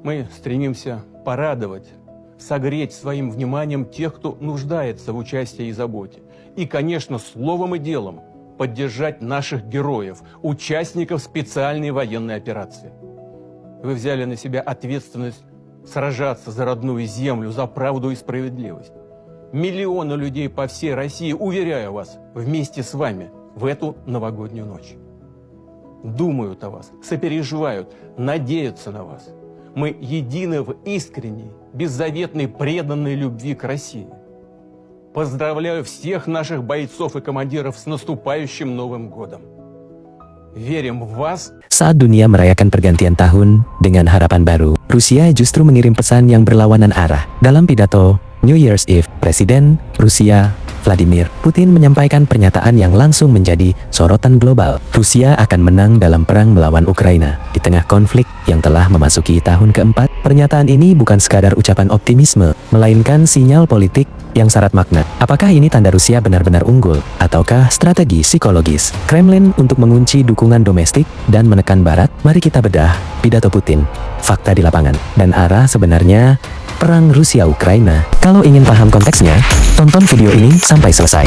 Мы стремимся порадовать, согреть своим вниманием тех, кто нуждается в участии и заботе. И, конечно, словом и делом поддержать наших героев, участников специальной военной операции. Вы взяли на себя ответственность сражаться за родную землю, за правду и справедливость. Миллионы людей по всей России, уверяю вас, вместе с вами в эту новогоднюю ночь. Думают о вас, сопереживают, надеются на вас. Мы едины в искренней, беззаветной, преданной любви к России. Поздравляю всех наших бойцов и командиров с наступающим Новым годом. Верим в вас. Saat dunia merayakan pergantian tahun dengan harapan baru, Rusia justru mengirim pesan yang berlawanan arah. Dalam pidato New Year's Eve, Presiden Rusia Vladimir Putin menyampaikan pernyataan yang langsung menjadi sorotan global. Rusia akan menang dalam perang melawan Ukraina. Di tengah konflik yang telah memasuki tahun keempat, pernyataan ini bukan sekadar ucapan optimisme, melainkan sinyal politik yang syarat makna. Apakah ini tanda Rusia benar-benar unggul, ataukah strategi psikologis Kremlin untuk mengunci dukungan domestik dan menekan Barat? Mari kita bedah pidato Putin, fakta di lapangan, dan arah sebenarnya perang Rusia-Ukraina. Kalau ingin paham konteksnya, tonton video ini sampai selesai.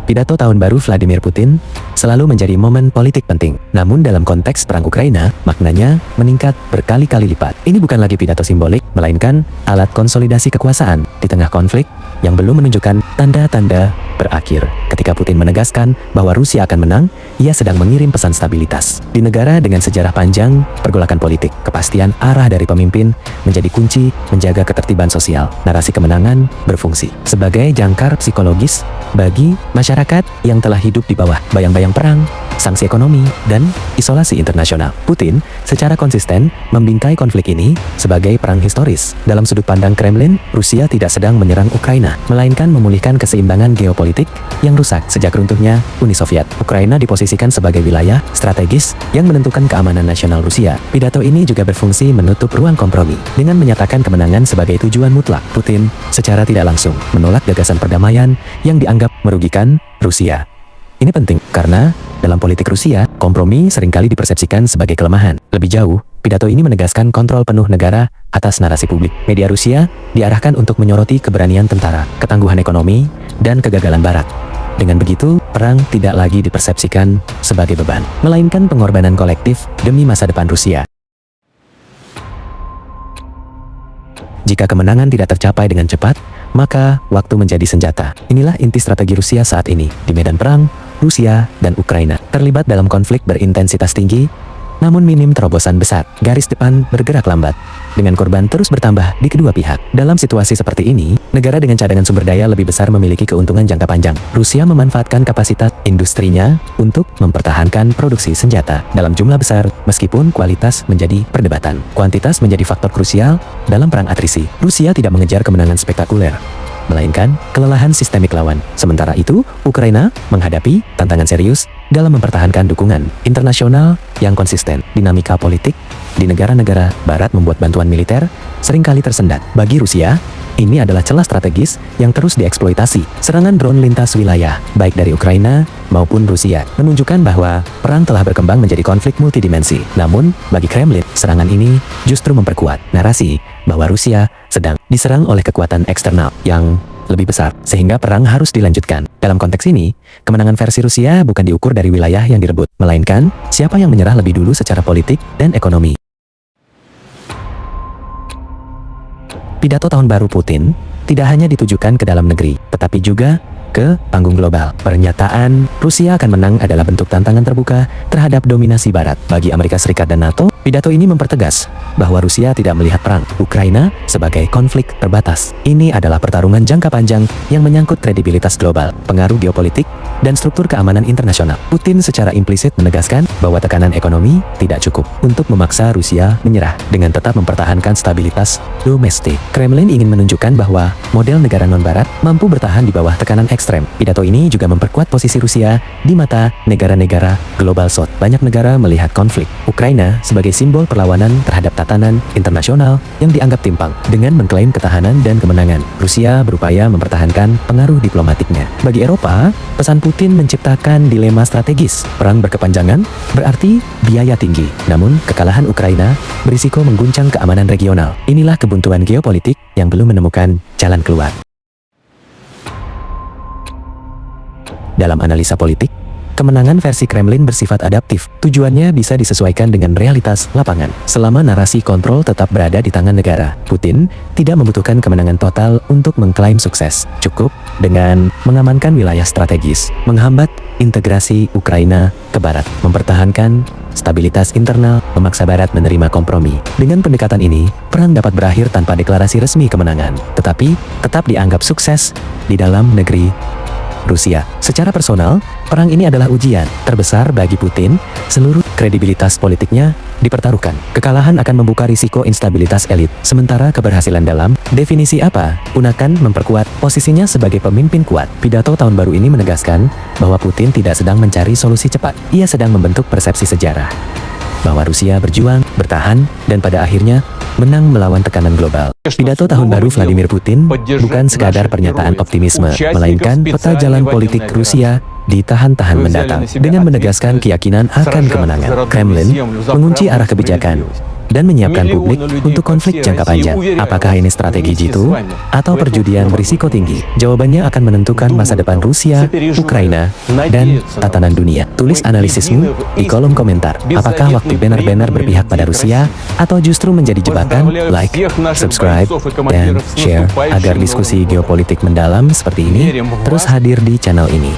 Pidato tahun baru Vladimir Putin selalu menjadi momen politik penting. Namun dalam konteks perang Ukraina, maknanya meningkat berkali-kali lipat. Ini bukan lagi pidato simbolik, melainkan alat konsolidasi kekuasaan di tengah konflik yang belum menunjukkan tanda-tanda berakhir. Ketika Putin menegaskan bahwa Rusia akan menang, ia sedang mengirim pesan stabilitas. Di negara dengan sejarah panjang pergolakan politik, kepastian arah dari pemimpin menjadi kunci menjaga ketertiban sosial. Narasi kemenangan berfungsi sebagai jangkar psikologis bagi masyarakat yang telah hidup di bawah bayang-bayang perang, sanksi ekonomi, dan isolasi internasional. Putin secara konsisten membingkai konflik ini sebagai perang historis. Dalam sudut pandang Kremlin, Rusia tidak sedang menyerang Ukraina, melainkan memulihkan keseimbangan geopolitik yang rusak sejak runtuhnya Uni Soviet. Ukraina diposisikan sebagai wilayah strategis yang menentukan keamanan nasional Rusia. Pidato ini juga berfungsi menutup ruang kompromi. Dengan menyatakan kemenangan sebagai tujuan mutlak, Putin secara tidak langsung menolak gagasan perdamaian yang dianggap merugikan Rusia. Ini penting karena dalam politik Rusia, kompromi seringkali dipersepsikan sebagai kelemahan. Lebih jauh, pidato ini menegaskan kontrol penuh negara atas narasi publik. Media Rusia diarahkan untuk menyoroti keberanian tentara, ketangguhan ekonomi, dan kegagalan Barat. Dengan begitu, perang tidak lagi dipersepsikan sebagai beban, melainkan pengorbanan kolektif demi masa depan Rusia. Jika kemenangan tidak tercapai dengan cepat, maka waktu menjadi senjata. Inilah inti strategi Rusia saat ini. Di medan perang, Rusia dan Ukraina terlibat dalam konflik berintensitas tinggi, namun minim terobosan besar. Garis depan bergerak lambat, dengan korban terus bertambah di kedua pihak. Dalam situasi seperti ini, negara dengan cadangan sumber daya lebih besar memiliki keuntungan jangka panjang. Rusia memanfaatkan kapasitas industrinya untuk mempertahankan produksi senjata dalam jumlah besar, meskipun kualitas menjadi perdebatan. Kuantitas menjadi faktor krusial dalam perang atrisi. Rusia tidak mengejar kemenangan spektakuler, melainkan kelelahan sistemik lawan. Sementara itu, Ukraina menghadapi tantangan serius dalam mempertahankan dukungan internasional yang konsisten. Dinamika politik di negara-negara Barat membuat bantuan militer seringkali tersendat. Bagi Rusia, ini adalah celah strategis yang terus dieksploitasi. Serangan drone lintas wilayah, baik dari Ukraina maupun Rusia, menunjukkan bahwa perang telah berkembang menjadi konflik multidimensi. Namun, bagi Kremlin, serangan ini justru memperkuat narasi bahwa Rusia sedang diserang oleh kekuatan eksternal yang lebih besar, sehingga perang harus dilanjutkan. Dalam konteks ini, kemenangan versi Rusia bukan diukur dari wilayah yang direbut, melainkan siapa yang menyerah lebih dulu secara politik dan ekonomi. Pidato tahun baru Putin tidak hanya ditujukan ke dalam negeri, tetapi juga ke panggung global. Pernyataan Rusia akan menang adalah bentuk tantangan terbuka terhadap dominasi Barat. Bagi Amerika Serikat dan NATO, pidato ini mempertegas bahwa Rusia tidak melihat perang Ukraina sebagai konflik terbatas. Ini adalah pertarungan jangka panjang yang menyangkut kredibilitas global, pengaruh geopolitik, dan struktur keamanan internasional. Putin secara implisit menegaskan bahwa tekanan ekonomi tidak cukup untuk memaksa Rusia menyerah dengan tetap mempertahankan stabilitas domestik. Kremlin ingin menunjukkan bahwa model negara non-Barat mampu bertahan di bawah tekanan ekstrem. Pidato ini juga memperkuat posisi Rusia di mata negara-negara global South. Banyak negara melihat konflik Ukraina sebagai simbol perlawanan terhadap tatanan internasional yang dianggap timpang. Dengan mengklaim ketahanan dan kemenangan, Rusia berupaya mempertahankan pengaruh diplomatiknya. Bagi Eropa, pesan Putin Putin menciptakan dilema strategis. Perang berkepanjangan berarti biaya tinggi. Namun, kekalahan Ukraina berisiko mengguncang keamanan regional. Inilah kebuntuan geopolitik yang belum menemukan jalan keluar. Dalam analisa politik, kemenangan versi Kremlin bersifat adaptif. Tujuannya bisa disesuaikan dengan realitas lapangan. Selama narasi kontrol tetap berada di tangan negara, Putin tidak membutuhkan kemenangan total untuk mengklaim sukses. Cukup dengan mengamankan wilayah strategis, menghambat integrasi Ukraina ke barat, mempertahankan stabilitas internal, memaksa barat menerima kompromi. Dengan pendekatan ini, perang dapat berakhir tanpa deklarasi resmi kemenangan, tetapi tetap dianggap sukses di dalam negeri Rusia. Secara personal, perang ini adalah ujian terbesar bagi Putin. Seluruh kredibilitas politiknya dipertaruhkan. Kekalahan akan membuka risiko instabilitas elit, sementara keberhasilan dalam definisi apa pun akan memperkuat posisinya sebagai pemimpin kuat. Pidato tahun baru ini menegaskan bahwa Putin tidak sedang mencari solusi cepat. Ia sedang membentuk persepsi sejarah bahwa Rusia berjuang, bertahan, dan pada akhirnya menang melawan tekanan global. Pidato tahun baru Vladimir Putin bukan sekadar pernyataan optimisme, melainkan peta jalan politik Rusia di tahan-tahan mendatang. Dengan menegaskan keyakinan akan kemenangan, Kremlin mengunci arah kebijakan dan menyiapkan publik untuk konflik jangka panjang. Apakah ini strategi jitu atau perjudian berisiko tinggi? Jawabannya akan menentukan masa depan Rusia, Ukraina, dan tatanan dunia. Tulis analisismu di kolom komentar. Apakah waktu benar-benar berpihak pada Rusia atau justru menjadi jebakan? Like, subscribe, dan share agar diskusi geopolitik mendalam seperti ini terus hadir di channel ini.